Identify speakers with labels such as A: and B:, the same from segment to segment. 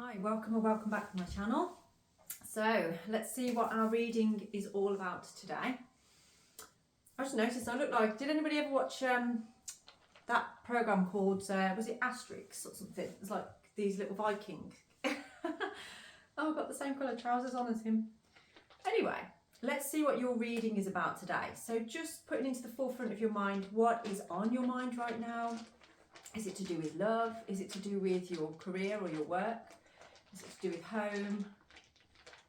A: Hi, welcome or welcome back to my channel. So let's see what our reading is all about today. I just noticed I look like, did anybody ever watch that programme called, was it Asterix or something? It's like these little Vikings. Oh, I've got the same colour trousers on as him. Anyway, let's see what your reading is about today. So just putting into the forefront of your mind what is on your mind right now. Is it to do with love? Is it to do with your career or your work? Is it to do with home?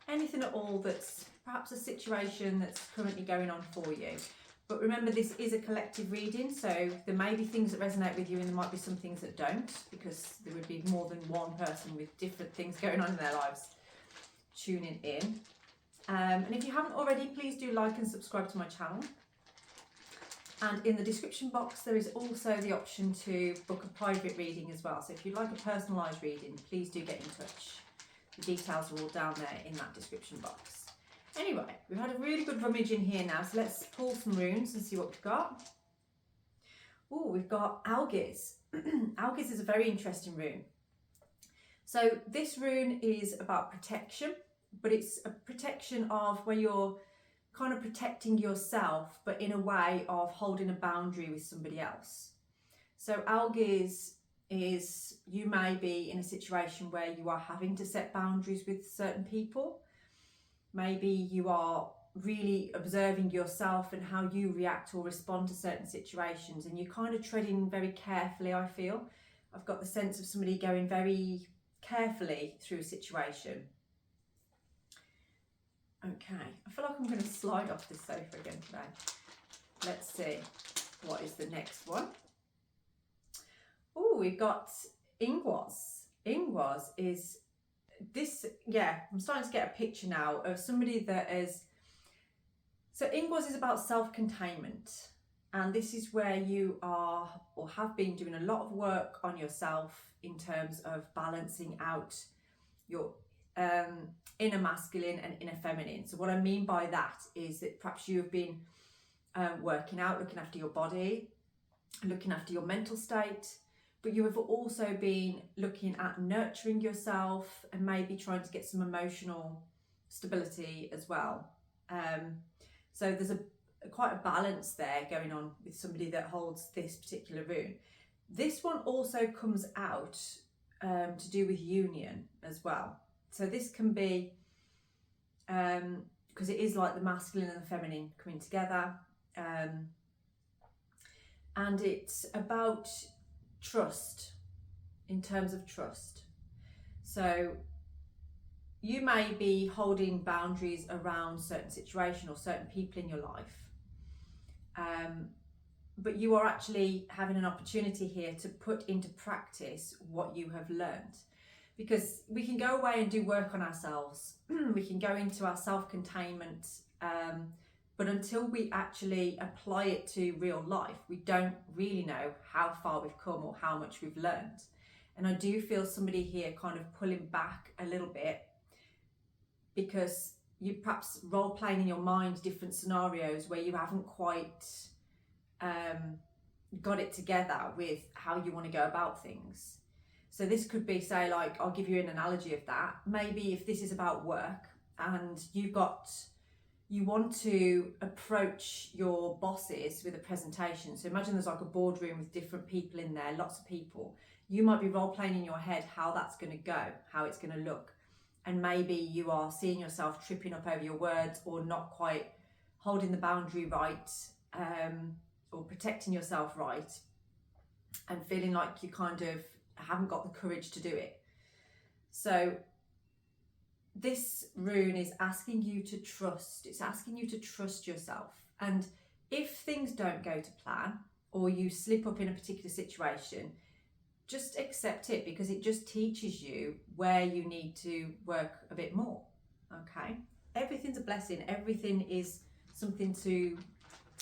A: Anything at all that's perhaps a situation that's currently going on for you. But remember, this is a collective reading, so there may be things that resonate with you and there might be some things that don't, because there would be more than one person with different things going on in their lives tuning in. And if you haven't already, please do like and subscribe to my channel. And in the description box, there is also the option to book a private reading as well. So if you'd like a personalised reading, please do get in touch. The details are all down there in that description box. Anyway, we've had a really good rummage in here now, so let's pull some runes and see what we've got. Oh, we've got Algiz. Algiz is a very interesting rune. So this rune is about protection, but it's a protection of where you're kind of protecting yourself, but in a way of holding a boundary with somebody else. So Algiz is, you may be in a situation where you are having to set boundaries with certain people. Maybe you are really observing yourself and how you react or respond to certain situations, and you're kind of treading very carefully, I feel. I've got the sense of somebody going very carefully through a situation. Okay, I feel like I'm going to slide off this sofa again today. Let's see, what is the next one? Oh, we've got Ingwas. Ingwas is this, yeah, I'm starting to get a picture now of somebody that is, so Ingwas is about self-containment. And this is where you are or have been doing a lot of work on yourself in terms of balancing out your inner masculine and inner feminine. So what I mean by that is that perhaps you have been working out, looking after your body, looking after your mental state, but you have also been looking at nurturing yourself and maybe trying to get some emotional stability as well. So there's quite a balance there going on with somebody that holds this particular rune. This one also comes out to do with union as well. So this can be, because it is like the masculine and the feminine coming together. And it's about trust, in terms of trust. So you may be holding boundaries around certain situations or certain people in your life. But you are actually having an opportunity here to put into practice what you have learned. Because we can go away and do work on ourselves. We can go into our self-containment, but until we actually apply it to real life, we don't really know how far we've come or how much we've learned. And I do feel somebody here kind of pulling back a little bit, because you perhaps role-playing in your mind different scenarios where you haven't quite got it together with how you want to go about things. So this could be, say, like, I'll give you an analogy of that. Maybe if this is about work and you want to approach your bosses with a presentation. So imagine there's like a boardroom with different people in there, lots of people. You might be role playing in your head how that's going to go, how it's going to look. And maybe you are seeing yourself tripping up over your words or not quite holding the boundary right, or protecting yourself right, and feeling like you kind of haven't got the courage to do it. So this rune is asking you to trust. It's asking you to trust yourself. And if things don't go to plan or you slip up in a particular situation, just accept it, because it just teaches you where you need to work a bit more. Okay? Everything's a blessing. Everything is something to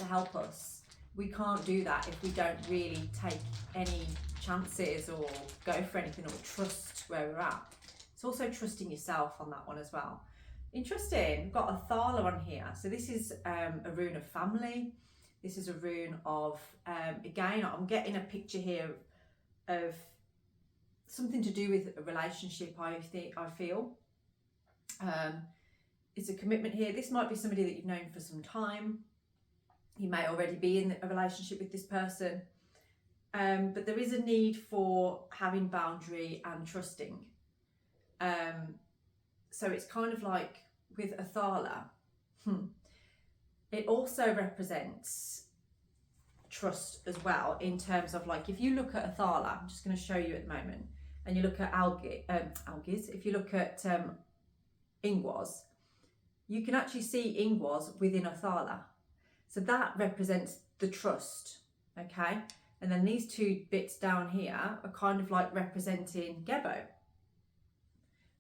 A: help us. We can't do that if we don't really take any chances or go for anything or trust where we're at. It's also trusting yourself on that one as well. Interesting, we've got a Thala on here. So this is a rune of family. This is a rune of, again, I'm getting a picture here of something to do with a relationship, I feel. It's a commitment here. This might be somebody that you've known for some time. You may already be in a relationship with this person. But there is a need for having boundary and trusting. So it's kind of like with Athala, it also represents trust as well, in terms of, like, if you look at Athala, I'm just going to show you at the moment, and you look at Algiz, if you look at Ingwaz, you can actually see Ingwaz within Athala. So that represents the trust, okay? And then these two bits down here are kind of like representing Gebo,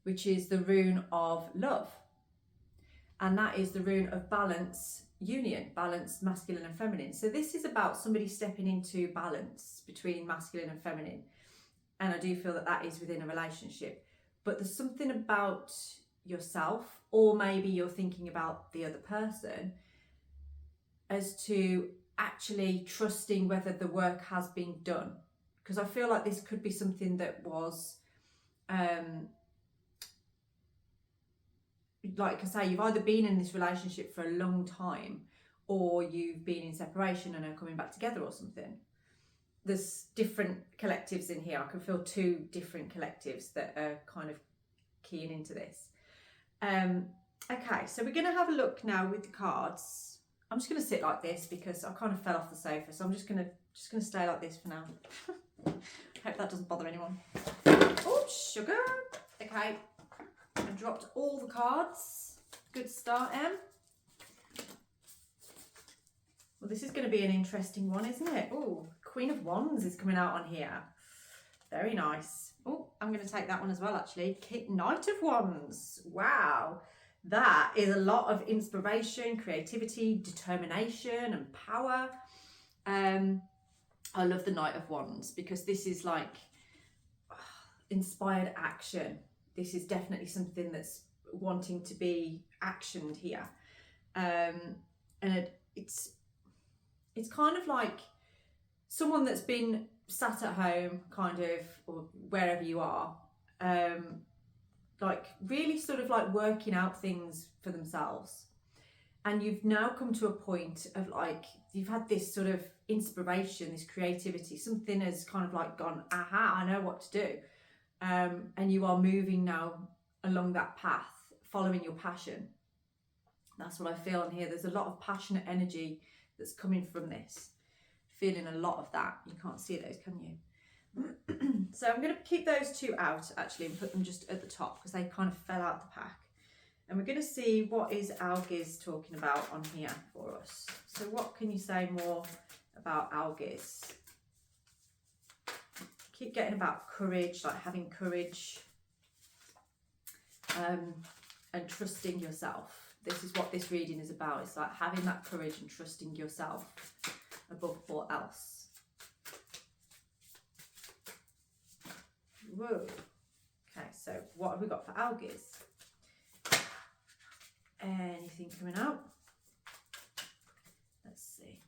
A: which is the rune of love. And that is the rune of balance, union, balance, masculine and feminine. So this is about somebody stepping into balance between masculine and feminine. And I do feel that that is within a relationship. But there's something about yourself, or maybe you're thinking about the other person, as to actually trusting whether the work has been done. Because I feel like this could be something that was, like I say, you've either been in this relationship for a long time, or you've been in separation and are coming back together or something. There's different collectives in here. I can feel two different collectives that are kind of keying into this. Okay, so we're going to have a look now with the cards. I'm just going to sit like this because I kind of fell off the sofa, so I'm just going to stay like this for now. Hope that doesn't bother anyone. Oh, sugar. Okay, I dropped all the cards. Good start, Em. Well, this is going to be an interesting one, isn't it? Oh, Queen of Wands is coming out on here. Very nice. Oh, I'm going to take that one as well, actually. Knight of Wands. Wow. That is a lot of inspiration, creativity, determination and power. I love the Knight of Wands because this is like inspired action. This is definitely something that's wanting to be actioned here. And it's kind of like someone that's been sat at home, kind of, or wherever you are, like really sort of like working out things for themselves. And you've now come to a point of like, you've had this sort of inspiration, this creativity, something has kind of like gone, aha, I know what to do. And you are moving now along that path, following your passion. That's what I feel on here. There's a lot of passionate energy that's coming from this. Feeling a lot of that. You can't see those, can you? So I'm going to keep those two out actually and put them just at the top because they kind of fell out the pack. And we're going to see what is Algiz talking about on here for us. So what can you say more about Algiz? Keep getting about courage, like having courage, and trusting yourself. This is what this reading is about. It's like having that courage and trusting yourself above all else. Whoa. Okay, so what have we got for Algiz? Anything coming out? Let's see.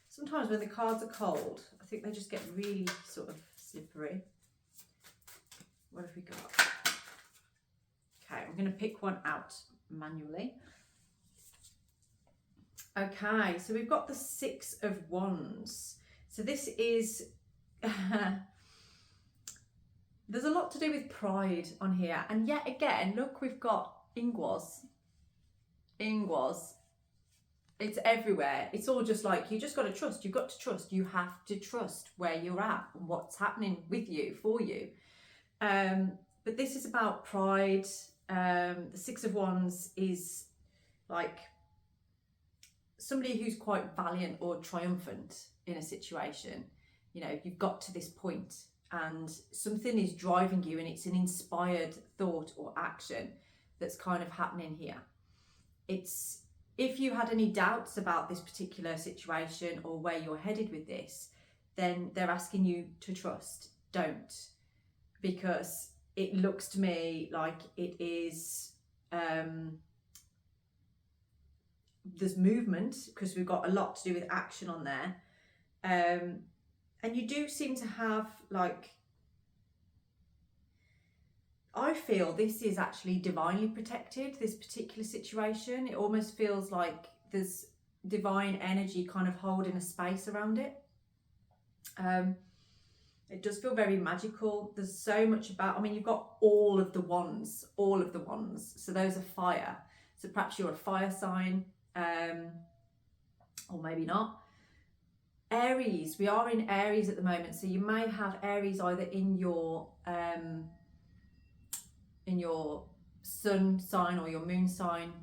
A: Sometimes when the cards are cold, I think they just get really sort of slippery. What have we got? Okay, I'm going to pick one out manually. Okay, so we've got the Six of Wands. So this is... there's a lot to do with pride on here. And yet again, look, we've got Ingwaz. Ingwaz. It's everywhere. It's all just like, you just got to trust. You've got to trust. You have to trust where you're at and what's happening with you, for you. But this is about pride. The Six of Wands is like somebody who's quite valiant or triumphant in a situation. You know, you've got to this point and something is driving you, and it's an inspired thought or action that's kind of happening here. It's, if you had any doubts about this particular situation or where you're headed with this, then they're asking you to trust. Don't. Because it looks to me like it is, there's movement, because we've got a lot to do with action on there. And you do seem to have like I feel this is actually divinely protected, this particular situation. It almost feels like there's divine energy kind of holding a space around it. It does feel very magical. There's so much about, I mean, you've got all of the wands. So those are fire. So perhaps you're a fire sign, or maybe not. Aries, we are in Aries at the moment. So you may have Aries either in your sun sign or your moon sign,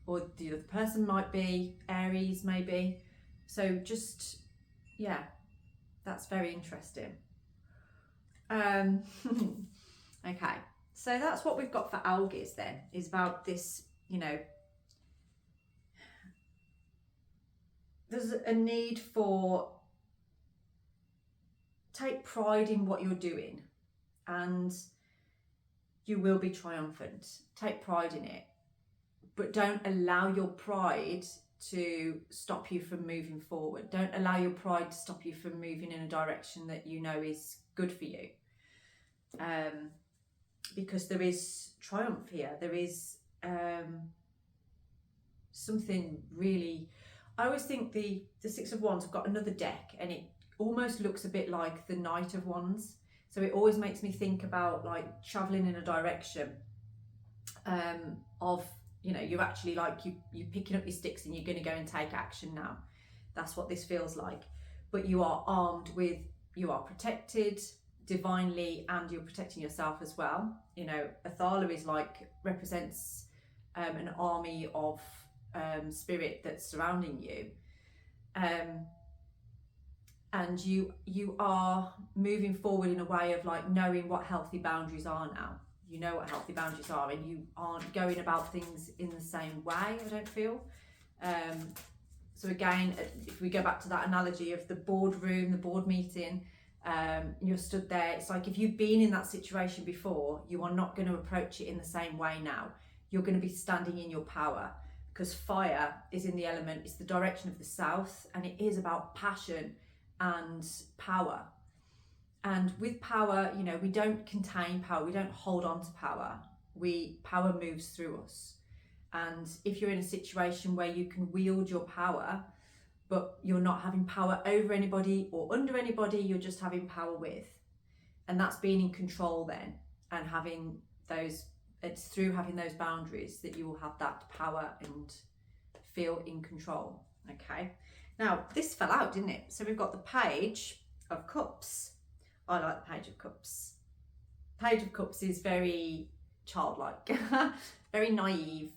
A: or the other person might be Aries maybe. So just, yeah, that's very interesting. Okay, so that's what we've got for Algiz then, is about this, you know, there's a need for take pride in what you're doing, and you will be triumphant. Take pride in it, but don't allow your pride to stop you from moving forward. Don't allow your pride to stop you from moving in a direction that you know is good for you. Because there is triumph here. There is something really, I always think the Six of Wands have got another deck, and it almost looks a bit like the Knight of Wands. So it always makes me think about like traveling in a direction of, you know, you're actually like you're picking up your sticks and you're going to go and take action now. That's what this feels like. But you are armed with, you are protected divinely, and you're protecting yourself as well. You know, Athala is like, represents an army of spirit that's surrounding you. And you are moving forward in a way of like knowing what healthy boundaries are now. You know what healthy boundaries are, and you aren't going about things in the same way, I don't feel. So again, if we go back to that analogy of the boardroom, the board meeting, you're stood there, it's like if you've been in that situation before, you are not going to approach it in the same way now. You're going to be standing in your power, because fire is in the element, it's the direction of the south, and it is about passion and power. And with power, you know, we don't contain power, we don't hold on to power. Power moves through us. And if you're in a situation where you can wield your power, but you're not having power over anybody or under anybody, you're just having power with. And that's being in control then, and having those, it's through having those boundaries that you will have that power and feel in control. Okay, now this fell out, didn't it? So we've got the Page of Cups. I like the Page of Cups. Page of Cups is very childlike, very naive,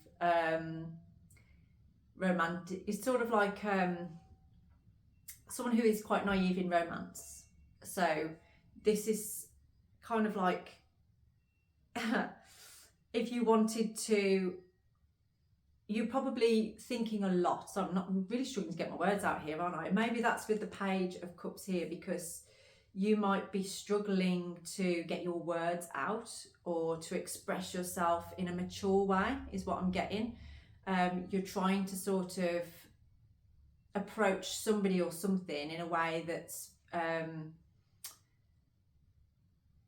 A: romantic. It's sort of like someone who is quite naive in romance. So this is kind of like if you wanted to, you're probably thinking a lot. So I'm really struggling to get my words out here, aren't I? Maybe that's with the Page of Cups here, because you might be struggling to get your words out or to express yourself in a mature way, is what I'm getting. You're trying to sort of approach somebody or something in a way that's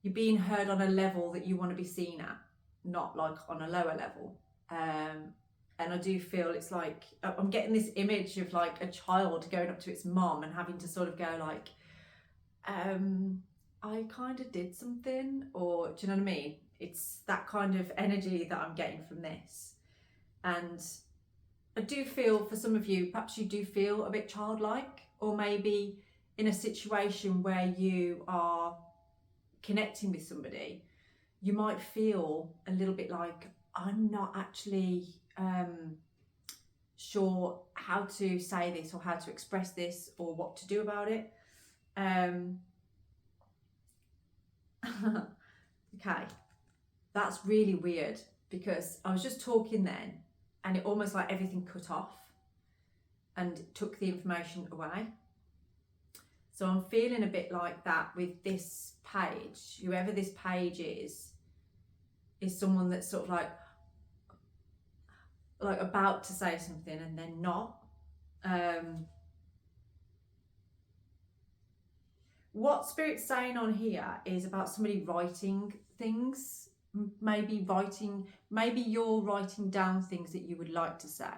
A: you're being heard on a level that you want to be seen at, not like on a lower level. And I do feel it's like, I'm getting this image of like a child going up to its mom and having to sort of go like, I kind of did something, or do you know what I mean? It's that kind of energy that I'm getting from this. And I do feel for some of you, perhaps you do feel a bit childlike, or maybe in a situation where you are connecting with somebody, you might feel a little bit like, I'm not actually sure how to say this or how to express this or what to do about it. Okay, that's really weird, because I was just talking then and it almost like everything cut off and took the information away. So I'm feeling a bit like that with this page. Whoever this page is someone that's sort of like about to say something and then not. what Spirit's saying on here is about somebody writing things, maybe you're writing down things that you would like to say,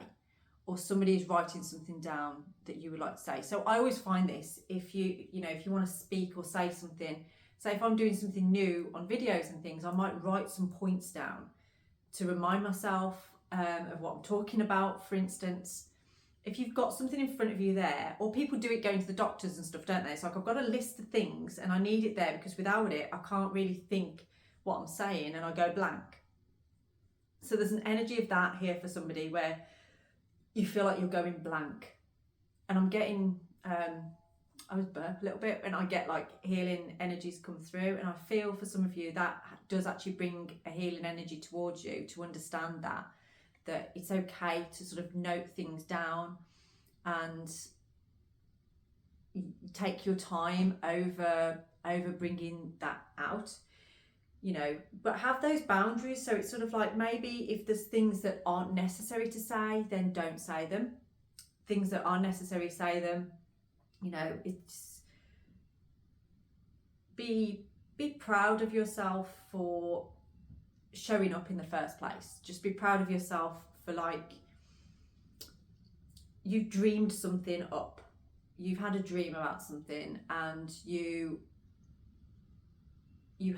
A: or somebody is writing something down that you would like to say. So I always find this, if you want to speak or say something, say if I'm doing something new on videos and things, I might write some points down to remind myself of what I'm talking about, for instance. If you've got something in front of you there, or people do it going to the doctors and stuff, don't they? It's like, I've got a list of things and I need it there, because without it, I can't really think what I'm saying and I go blank. So there's an energy of that here for somebody where you feel like you're going blank. And I'm getting, I was burped a little bit, and I get like healing energies come through. And I feel for some of you that does actually bring a healing energy towards you, to understand that it's okay to sort of note things down and take your time over bringing that out, but have those boundaries. So it's sort of like, maybe if there's things that aren't necessary to say, then don't say them. Things that are necessary, say them. It's be proud of yourself for showing up in the first place. Just be proud of yourself for, like, you've dreamed something up, you've had a dream about something, and you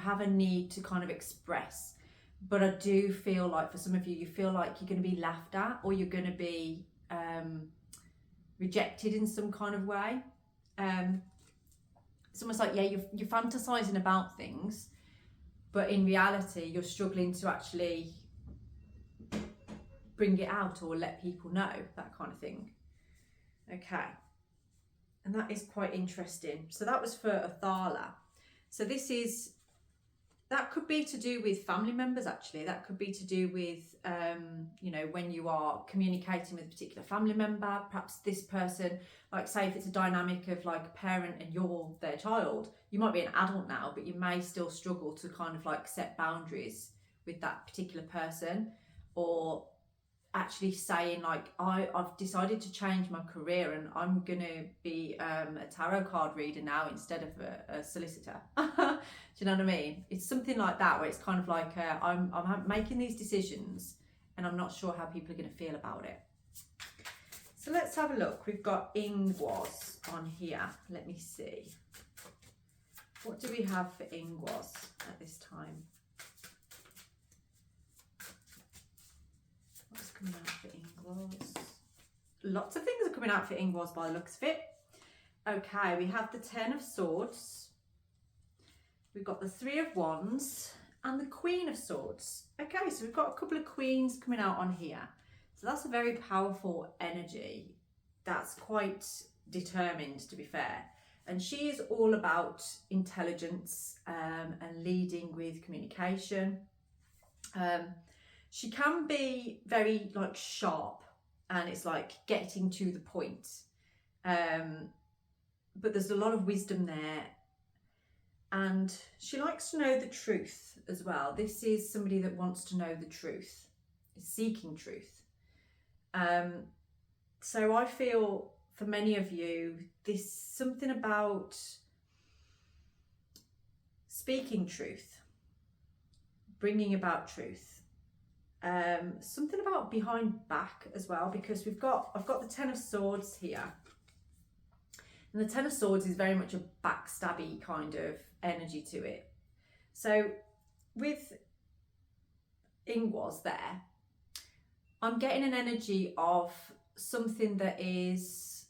A: have a need to kind of express. But I do feel like for some of you, you feel like you're going to be laughed at, or you're going to be rejected in some kind of way. It's almost like, yeah, you're fantasizing about things, but in reality, you're struggling to actually bring it out or let people know, that kind of thing. Okay. And that is quite interesting. So that was for Athala. So that could be to do with family members, actually. That could be to do with, when you are communicating with a particular family member, perhaps this person, like say if it's a dynamic of like a parent and you're their child, you might be an adult now, but you may still struggle to kind of like set boundaries with that particular person, or actually saying like, I've decided to change my career and I'm going to be a tarot card reader now instead of a solicitor. Do you know what I mean? It's something like that, where it's kind of like, I'm making these decisions and I'm not sure how people are going to feel about it. So let's have a look. We've got Ingwas on here. Let me see. What do we have for Ingwas at this time? What's coming out for Ingwas? Lots of things are coming out for Ingwas by the looks of it. Okay, we have the Ten of Swords. We've got the Three of Wands and the Queen of Swords. Okay, so we've got a couple of queens coming out on here. So that's a very powerful energy. That's quite determined, to be fair. And she is all about intelligence and leading with communication. She can be very like sharp, and it's like getting to the point. But there's a lot of wisdom there. And she likes to know the truth as well. This is somebody that wants to know the truth, is seeking truth. So I feel for many of you, there's something about speaking truth, bringing about truth. Something about behind back as well, because I've got the Ten of Swords here. And the Ten of Swords is very much a backstabby kind of energy to it. So with Ingwas there, I'm getting an energy of something that is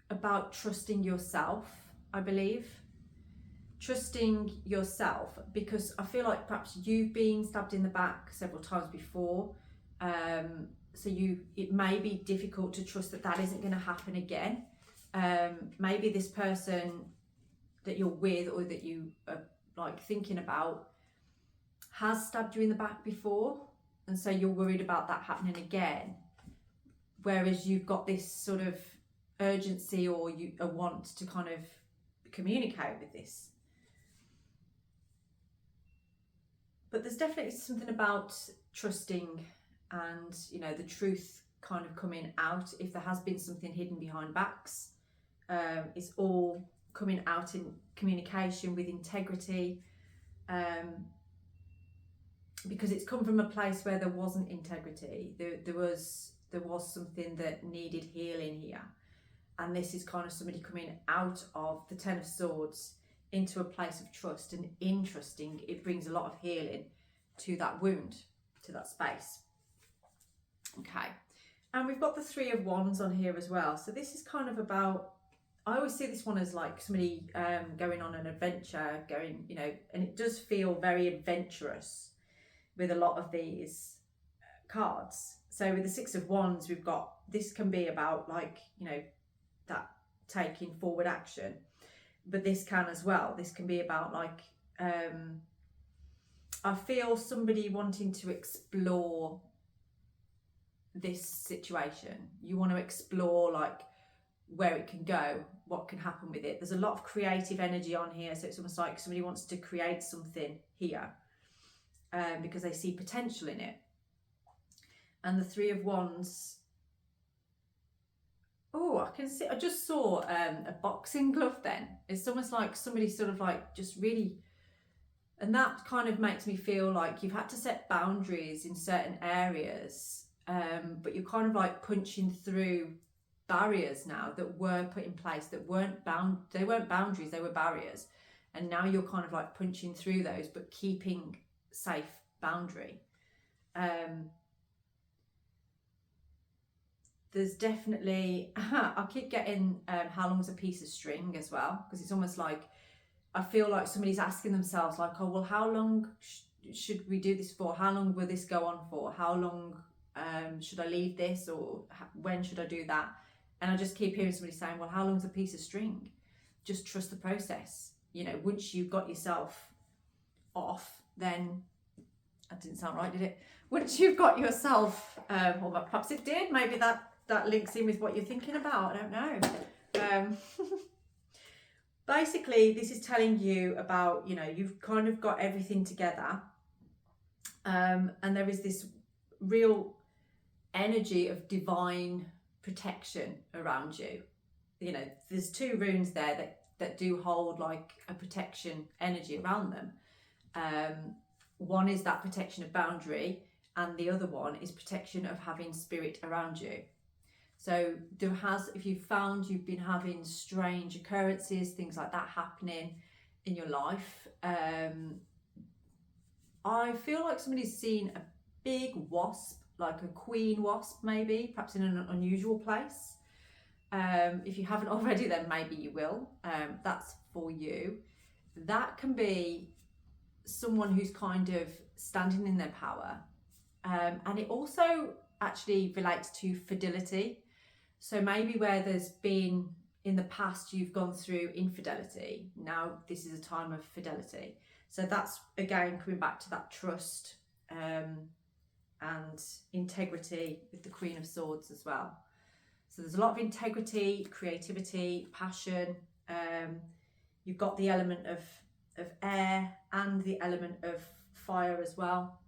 A: about trusting yourself, I believe. Trusting yourself, because I feel like perhaps you've been stabbed in the back several times before. So it may be difficult to trust that isn't going to happen again. Maybe this person that you're with, or that you are like thinking about, has stabbed you in the back before, and so you're worried about that happening again, whereas you've got this sort of urgency, or a want to kind of communicate with this. But there's definitely something about trusting and the truth kind of coming out. If there has been something hidden behind backs, it's all coming out in communication with integrity, because it's come from a place where there wasn't integrity. There was something that needed healing here, and this is kind of somebody coming out of the Ten of Swords into a place of trust. And interesting, it brings a lot of healing to that wound, to that space. Okay, and we've got the Three of Wands on here as well. So this is kind of about, I always see this one as like somebody going on an adventure, and it does feel very adventurous with a lot of these cards. So with the Six of Wands, we've got, this can be about like, that taking forward action, but this can as well. This can be about like, I feel somebody wanting to explore this situation. You want to explore like where it can go, what can happen with it. There's a lot of creative energy on here, so it's almost like somebody wants to create something here, because they see potential in it. And the Three of Wands, oh, I just saw a boxing glove then. It's almost like somebody sort of like just really, and that kind of makes me feel like you've had to set boundaries in certain areas, but you're kind of like punching through barriers now that were put in place that weren't boundaries, they were barriers. And now you're kind of like punching through those, but keeping safe boundary. There's definitely, I keep getting how long's a piece of string as well, because it's almost like, I feel like somebody's asking themselves like, oh, well, how long should we do this for? How long will this go on for? How long should I leave this, or when should I do that? And I just keep hearing somebody saying, well, how long's a piece of string? Just trust the process. Once you've got yourself off, then, that didn't sound right, did it? Once you've got yourself, or perhaps it did, maybe that links in with what you're thinking about, I don't know. Basically, this is telling you about, you've kind of got everything together, and there is this real energy of divine protection around you. There's two runes there that do hold like a protection energy around them. One is that protection of boundary, and the other one is protection of having spirit around you. So if you've found you've been having strange occurrences, things like that happening in your life, I feel like somebody's seen a big wasp, like a queen wasp maybe, perhaps in an unusual place. If you haven't already, then maybe you will. That's for you. That can be someone who's kind of standing in their power. And it also actually relates to fidelity. So maybe where there's been, in the past, you've gone through infidelity. Now this is a time of fidelity. So that's, again, coming back to that trust and integrity with the Queen of Swords as well. So there's a lot of integrity, creativity, passion. You've got the element of air and the element of fire as well.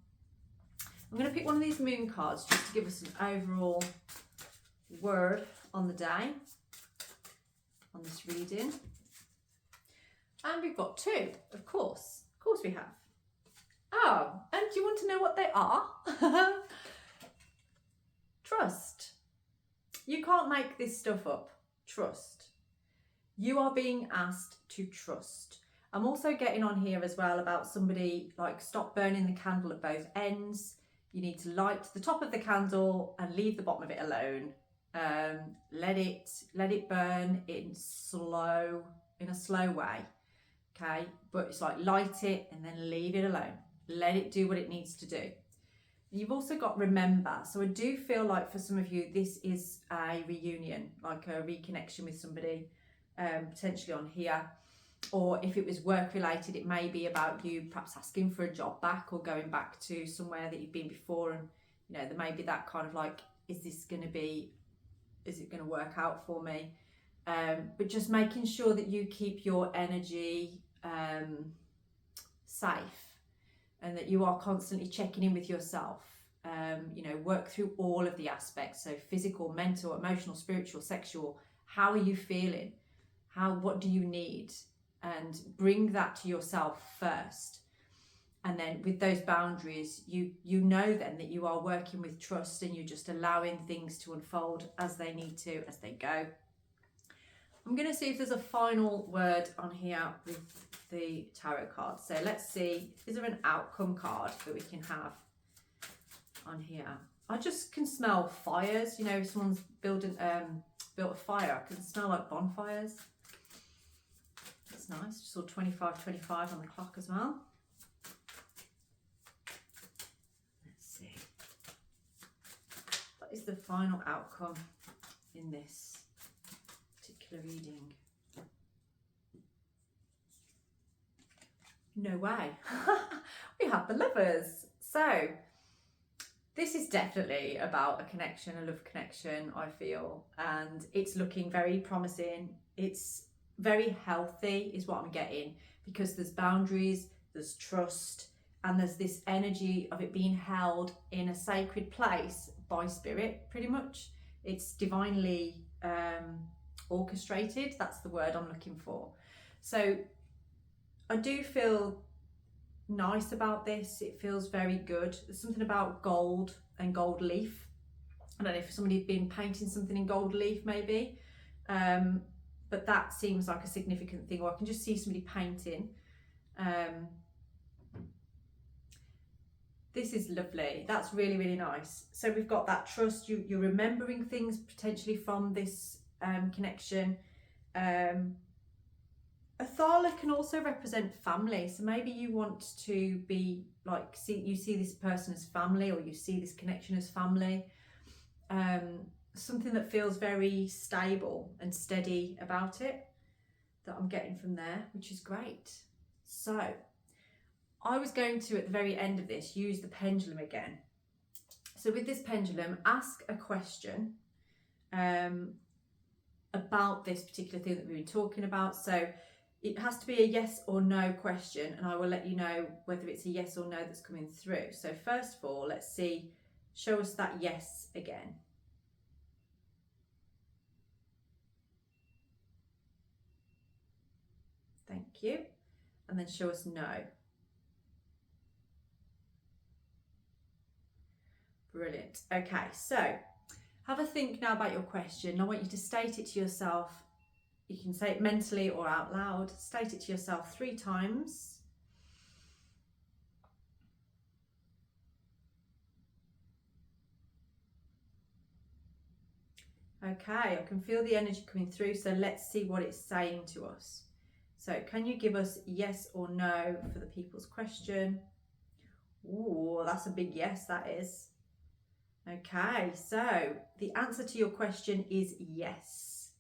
A: I'm going to pick one of these moon cards just to give us an overall word on the day, on this reading. And we've got two, of course we have. Oh, and do you want to know what they are? Trust. You can't make this stuff up. Trust. You are being asked to trust. I'm also getting on here as well about somebody like, stop burning the candle at both ends. You need to light the top of the candle and leave the bottom of it alone. Let it burn in a slow way. Okay, but it's like light it and then leave it alone. Let it do what it needs to do. You've also got remember. So I do feel like for some of you, this is a reunion, like a reconnection with somebody, potentially on here. Or if it was work related, it may be about you perhaps asking for a job back or going back to somewhere that you've been before. And, there may be that kind of like, is it going to work out for me? But just making sure that you keep your energy safe, and that you are constantly checking in with yourself. Work through all of the aspects. So physical, mental, emotional, spiritual, sexual. How are you feeling? what do you need, and bring that to yourself first. And then with those boundaries, you know then that you are working with trust, and you're just allowing things to unfold as they need to, as they go. I'm going to see if there's a final word on here with the tarot cards. So let's see, is there an outcome card that we can have on here? I just can smell fires. You know, if someone's built a fire, I can smell like bonfires. That's nice. Just saw 25:25 on the clock as well. Let's see. What is the final outcome in this particular reading? No way. We have the Lovers. So this is definitely about a connection, a love connection, I feel, and it's looking very promising. It's very healthy is what I'm getting, because there's boundaries, there's trust, and there's this energy of it being held in a sacred place by spirit, pretty much. It's divinely orchestrated. That's the word I'm looking for. So I do feel nice about this. It feels very good. There's something about gold and gold leaf. I don't know if somebody had been painting something in gold leaf maybe, but that seems like a significant thing. Or I can just see somebody painting. This is lovely. That's really, really nice. So we've got that trust. You're remembering things potentially from this connection. Athala can also represent family. So maybe you want to be like, you see this person as family, or you see this connection as family. Something that feels very stable and steady about it, that I'm getting from there, which is great. So I was going to, at the very end of this, use the pendulum again. So with this pendulum, ask a question about this particular thing that we've been talking about. So it has to be a yes or no question, and I will let you know whether it's a yes or no that's coming through. So first of all, let's see, show us that yes again. Thank you. And then show us no. Brilliant. Okay, so have a think now about your question. I want you to state it to yourself. You can say it mentally or out loud. State it to yourself 3 times. Okay, I can feel the energy coming through, so let's see what it's saying to us. So can you give us yes or no for the people's question? Ooh, that's a big yes, that is. Okay, so the answer to your question is yes.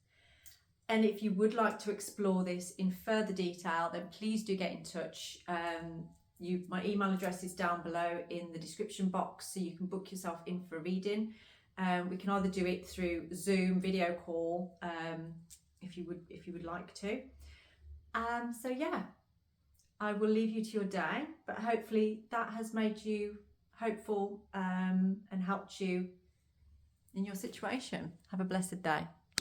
A: And if you would like to explore this in further detail, then please do get in touch. My email address is down below in the description box, so you can book yourself in for a reading. We can either do it through Zoom video call, if you would like to. So yeah, I will leave you to your day, but hopefully that has made you hopeful and helped you in your situation. Have a blessed day.